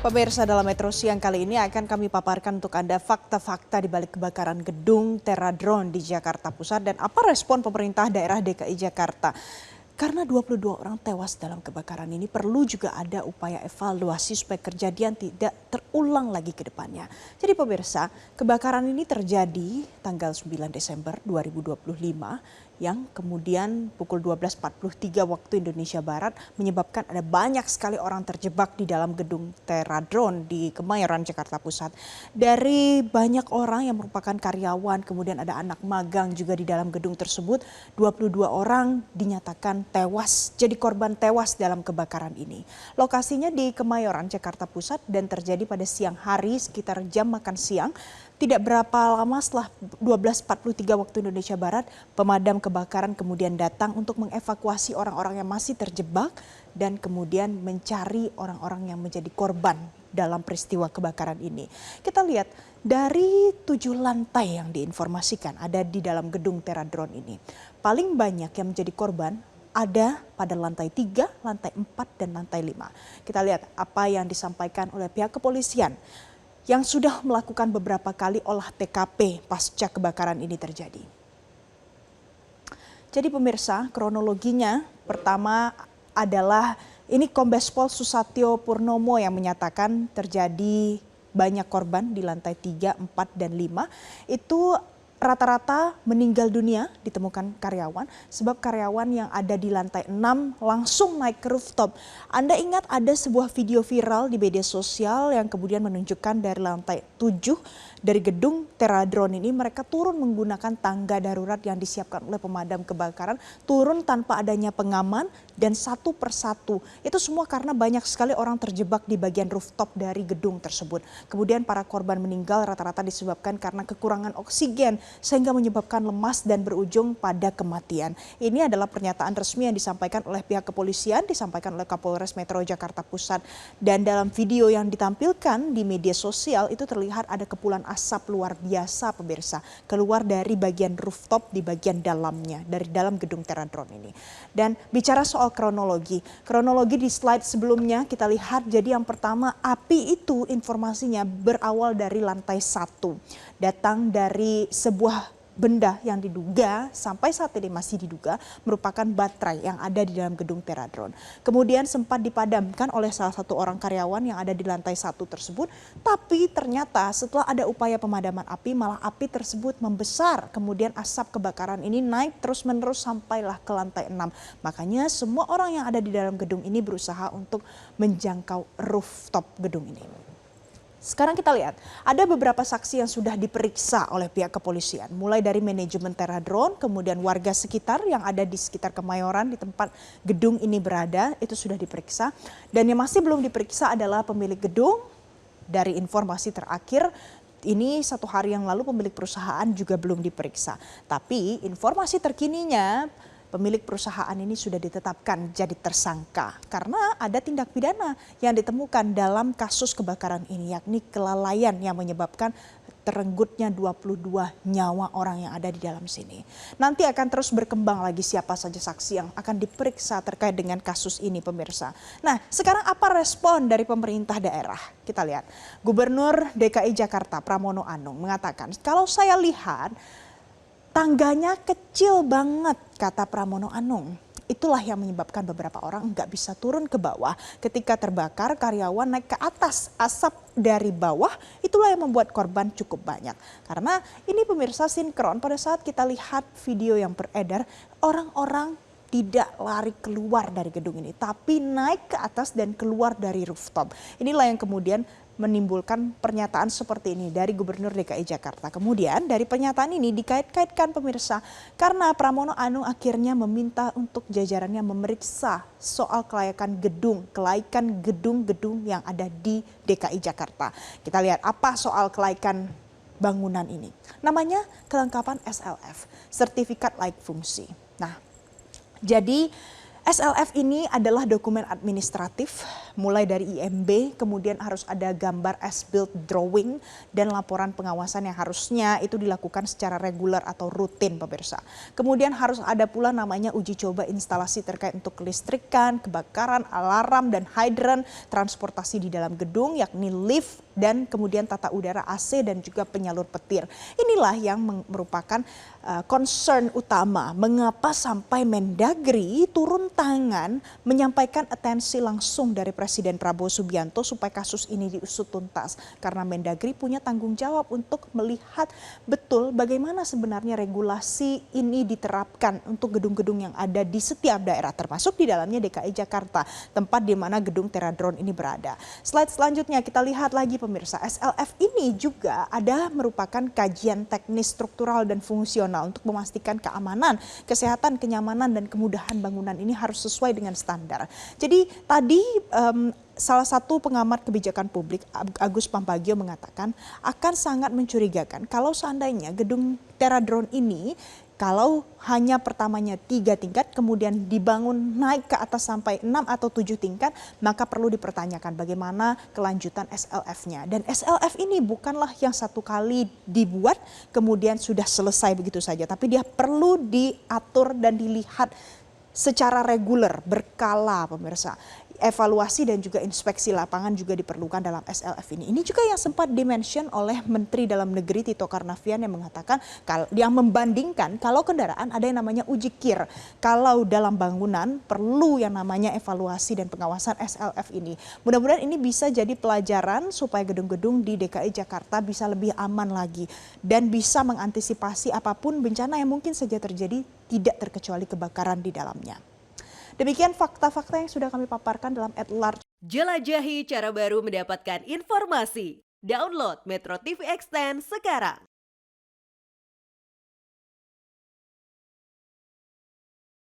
Pemirsa, dalam Metro Siang kali ini akan kami paparkan untuk Anda fakta-fakta di balik kebakaran gedung Terradrone di Jakarta Pusat dan apa respon pemerintah daerah DKI Jakarta. Karena 22 orang tewas dalam kebakaran ini perlu juga ada upaya evaluasi supaya kejadian tidak terulang lagi ke depannya. Jadi pemirsa, kebakaran ini terjadi tanggal 9 Desember 2025 yang kemudian pukul 12.43 waktu Indonesia Barat menyebabkan ada banyak sekali orang terjebak di dalam gedung Terradrone di Kemayoran, Jakarta Pusat. Dari banyak orang yang merupakan karyawan, kemudian ada anak magang juga di dalam gedung tersebut, 22 orang dinyatakan tewas, jadi korban tewas dalam kebakaran ini. Lokasinya di Kemayoran, Jakarta Pusat dan terjadi pada siang hari sekitar jam makan siang. Tidak berapa lama setelah 12.43 waktu Indonesia Barat, pemadam kebakaran kemudian datang untuk mengevakuasi orang-orang yang masih terjebak dan kemudian mencari orang-orang yang menjadi korban dalam peristiwa kebakaran ini. Kita lihat dari 7 lantai yang diinformasikan ada di dalam gedung Terradrone ini. Paling banyak yang menjadi korban ada pada lantai 3, lantai 4, dan lantai 5. Kita lihat apa yang disampaikan oleh pihak kepolisian yang sudah melakukan beberapa kali olah TKP pasca kebakaran ini terjadi. Jadi pemirsa, kronologinya pertama adalah ini Kombes Pol Susatyo Purnomo yang menyatakan terjadi banyak korban di lantai 3, 4, dan 5. Itu rata-rata meninggal dunia ditemukan karyawan sebab karyawan yang ada di lantai 6 langsung naik ke rooftop. Anda ingat ada sebuah video viral di media sosial yang kemudian menunjukkan dari lantai 7 dari gedung Terradrone ini mereka turun menggunakan tangga darurat yang disiapkan oleh pemadam kebakaran, turun tanpa adanya pengaman dan satu persatu. Itu semua karena banyak sekali orang terjebak di bagian rooftop dari gedung tersebut. Kemudian para korban meninggal rata-rata disebabkan karena kekurangan oksigen sehingga menyebabkan lemas dan berujung pada kematian. Ini adalah pernyataan resmi yang disampaikan oleh pihak kepolisian, disampaikan oleh Kapolres Metro Jakarta Pusat. Dan dalam video yang ditampilkan di media sosial itu terlihat ada kepulan asap luar biasa pemirsa, keluar dari bagian rooftop di bagian dalamnya, dari dalam gedung Terradrone ini. Dan bicara soal kronologi di slide sebelumnya kita lihat jadi yang pertama api itu informasinya berawal dari lantai 1. Datang dari sebuah benda yang diduga sampai saat ini masih diduga merupakan baterai yang ada di dalam gedung Terradrone. Kemudian sempat dipadamkan oleh salah satu orang karyawan yang ada di lantai 1 tersebut. Tapi ternyata setelah ada upaya pemadaman api malah api tersebut membesar. Kemudian asap kebakaran ini naik terus menerus sampailah ke lantai 6. Makanya semua orang yang ada di dalam gedung ini berusaha untuk menjangkau rooftop gedung ini. Sekarang kita lihat, ada beberapa saksi yang sudah diperiksa oleh pihak kepolisian. Mulai dari manajemen Terradrone, kemudian warga sekitar yang ada di sekitar Kemayoran di tempat gedung ini berada, itu sudah diperiksa. Dan yang masih belum diperiksa adalah pemilik gedung. Dari informasi terakhir, ini 1 hari yang lalu pemilik perusahaan juga belum diperiksa. Tapi informasi terkininya, pemilik perusahaan ini sudah ditetapkan jadi tersangka karena ada tindak pidana yang ditemukan dalam kasus kebakaran ini, yakni kelalaian yang menyebabkan terenggutnya 22 nyawa orang yang ada di dalam sini. Nanti akan terus berkembang lagi siapa saja saksi yang akan diperiksa terkait dengan kasus ini pemirsa. Nah, sekarang apa respon dari pemerintah daerah? Kita lihat, Gubernur DKI Jakarta Pramono Anung mengatakan, kalau saya lihat tangganya kecil banget, kata Pramono Anung. Itulah yang menyebabkan beberapa orang nggak bisa turun ke bawah. Ketika terbakar, karyawan naik ke atas. Asap dari bawah, itulah yang membuat korban cukup banyak. Karena ini pemirsa sinkron, pada saat kita lihat video yang beredar, orang-orang tidak lari keluar dari gedung ini, tapi naik ke atas dan keluar dari rooftop. Inilah yang kemudian menimbulkan pernyataan seperti ini dari Gubernur DKI Jakarta. Kemudian dari pernyataan ini dikait-kaitkan pemirsa karena Pramono Anung akhirnya meminta untuk jajarannya memeriksa soal kelaikan gedung-gedung yang ada di DKI Jakarta. Kita lihat apa soal kelaikan bangunan ini. Namanya kelengkapan SLF, sertifikat layak fungsi. Nah, jadi SLF ini adalah dokumen administratif mulai dari IMB, kemudian harus ada gambar as-built drawing dan laporan pengawasan yang harusnya itu dilakukan secara reguler atau rutin pemirsa. Kemudian harus ada pula namanya uji coba instalasi terkait untuk kelistrikan, kebakaran, alarm dan hidran, transportasi di dalam gedung yakni lift dan kemudian tata udara AC dan juga penyalur petir. Inilah yang merupakan concern utama mengapa sampai Mendagri turun tangan menyampaikan atensi langsung dari Presiden Prabowo Subianto supaya kasus ini diusut tuntas. Karena Mendagri punya tanggung jawab untuk melihat betul bagaimana sebenarnya regulasi ini diterapkan untuk gedung-gedung yang ada di setiap daerah, termasuk di dalamnya DKI Jakarta, tempat di mana gedung Teradron ini berada. Slide selanjutnya kita lihat lagi pemirsa, SLF ini juga ada merupakan kajian teknis struktural dan fungsional untuk memastikan keamanan, kesehatan, kenyamanan, dan kemudahan bangunan ini harus sesuai dengan standar. Jadi tadi salah satu pengamat kebijakan publik, Agus Pambagio, mengatakan akan sangat mencurigakan kalau seandainya gedung Teradron ini kalau hanya pertamanya 3 tingkat, kemudian dibangun naik ke atas sampai 6 atau 7 tingkat, maka perlu dipertanyakan bagaimana kelanjutan SLF-nya. Dan SLF ini bukanlah yang satu kali dibuat, kemudian sudah selesai begitu saja. Tapi dia perlu diatur dan dilihat secara reguler, berkala pemirsa. Evaluasi dan juga inspeksi lapangan juga diperlukan dalam SLF ini. Ini juga yang sempat dimention oleh Menteri Dalam Negeri Tito Karnavian yang mengatakan, yang membandingkan kalau kendaraan ada yang namanya uji kir. Kalau dalam bangunan perlu yang namanya evaluasi dan pengawasan SLF ini. Mudah-mudahan ini bisa jadi pelajaran supaya gedung-gedung di DKI Jakarta bisa lebih aman lagi. Dan bisa mengantisipasi apapun bencana yang mungkin saja terjadi, tidak terkecuali kebakaran di dalamnya. Demikian fakta-fakta yang sudah kami paparkan dalam At Large. Jelajahi cara baru mendapatkan informasi. Download Metro TV Extend sekarang.